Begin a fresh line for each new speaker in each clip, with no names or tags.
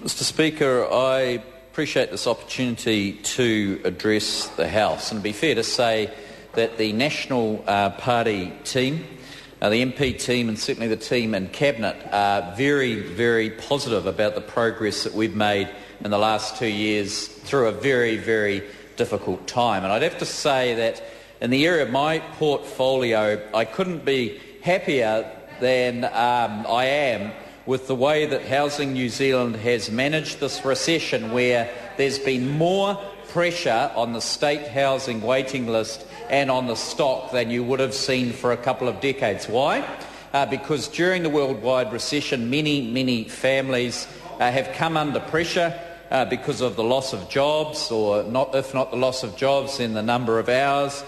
Mr Speaker, I appreciate this opportunity to address the House, and it'd be fair to say that the National Party team, the MP team and certainly the team in Cabinet are very, very positive about the progress that we've made in the last 2 years through a very, very difficult time. And I'd have to say that in the area of my portfolio, I couldn't be happier than I am with the way that Housing New Zealand has managed this recession, where there's been more pressure on the state housing waiting list and on the stock than you would have seen for a couple of decades. Why? Because during the worldwide recession, many families have come under pressure because of the loss of jobs, or if not the loss of jobs, then the number of hours,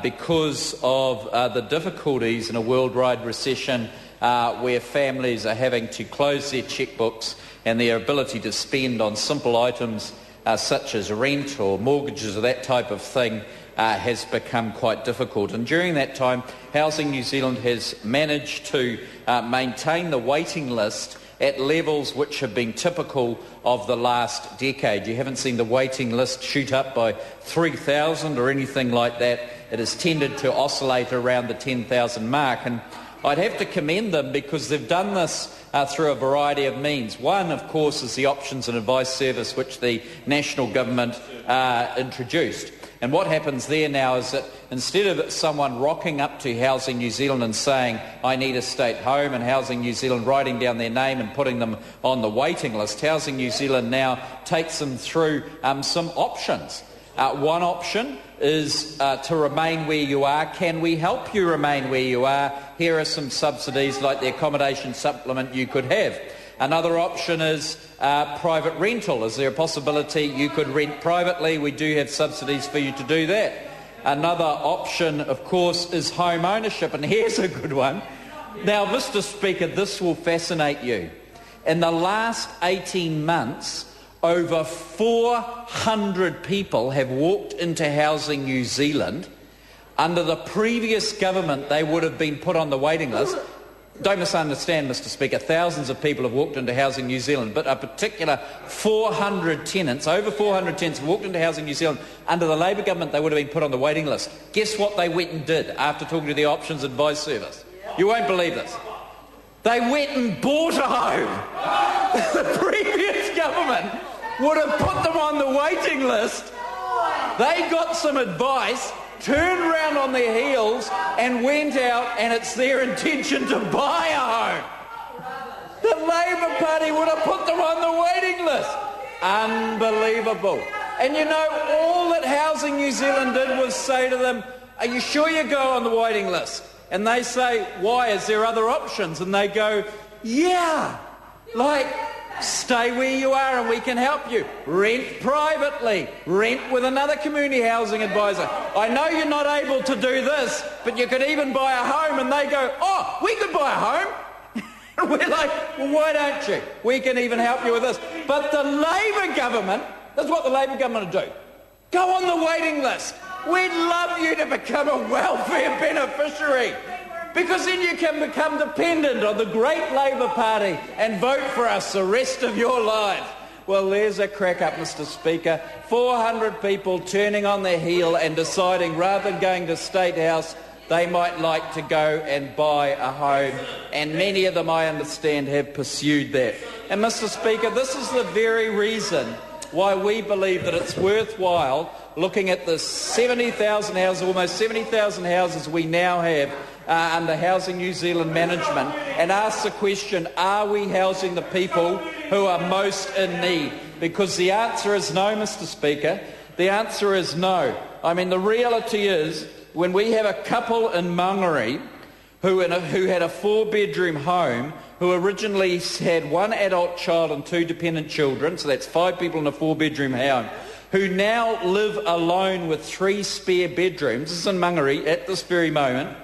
because of the difficulties in a worldwide recession where families are having to close their chequebooks and their ability to spend on simple items such as rent or mortgages or that type of thing has become quite difficult. And during that time, Housing New Zealand has managed to maintain the waiting list at levels which have been typical of the last decade. You haven't seen the waiting list shoot up by 3,000 or anything like that. It has tended to oscillate around the 10,000 mark. And I'd have to commend them because they've done this through a variety of means. One, of course, is the Options and Advice Service, which the national government introduced. And what happens there now is that instead of someone rocking up to Housing New Zealand and saying, I need a state home, and Housing New Zealand writing down their name and putting them on the waiting list, Housing New Zealand now takes them through some options. One option is to remain where you are. Can we help you remain where you are? Here are some subsidies like the accommodation supplement you could have. Another option is private rental. Is there a possibility you could rent privately? We do have subsidies for you to do that. Another option, of course, is home ownership, and here's a good one. Now, Mr Speaker, this will fascinate you. In the last 18 months, over 400 people have walked into Housing New Zealand. Under the previous government, they would have been put on the waiting list. Don't misunderstand, Mr Speaker, thousands of people have walked into Housing New Zealand, but a particular 400 tenants, over 400 tenants have walked into Housing New Zealand. Under the Labour government, they would have been put on the waiting list. Guess what they went and did after talking to the Options Advice Service? You won't believe this. They went and bought a home. The previous government would have put them on the waiting list. They got some advice, turned round on their heels and went out, and it's their intention to buy a home. The Labour Party would have put them on the waiting list. Unbelievable. And you know, all that Housing New Zealand did was say to them, are you sure you go on the waiting list? And they say, why? Is there other options? And they go, yeah, like stay where you are and we can help you. Rent privately. Rent with another community housing advisor. I know you're not able to do this, but you could even buy a home. And they go, oh, we could buy a home. And we're like, well, why don't you? We can even help you with this. But the Labour government, that's what the Labour government will do. Go on the waiting list. We'd love you to become a welfare beneficiary, because then you can become dependent on the great Labour Party and vote for us the rest of your life. Well, there's a crack up, Mr Speaker. 400 people turning on their heel and deciding rather than going to State House, they might like to go and buy a home. And many of them, I understand, have pursued that. And Mr Speaker, this is the very reason why we believe that it's worthwhile looking at the 70,000 houses, almost 70,000 houses we now have under Housing New Zealand management, and ask the question, are we housing the people who are most in need? Because the answer is no, Mr Speaker. The answer is no. I mean, the reality is, when we have a couple in Mangere who had a 4-bedroom home, who originally had one adult child and 2 dependent children, so that's 5 people in a 4-bedroom home, who now live alone with 3 spare bedrooms. This is in Mangere at this very moment.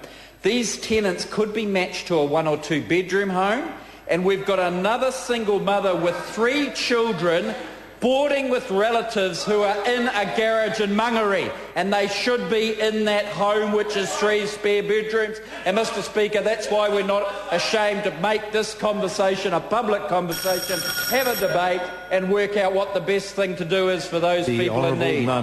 These tenants could be matched to a 1 or 2 bedroom home, and we've got another single mother with 3 children boarding with relatives who are in a garage in Mangere, and they should be in that home, which is 3 spare bedrooms. And Mr Speaker, that's why we're not ashamed to make this conversation a public conversation, have a debate and work out what the best thing to do is for those people in need.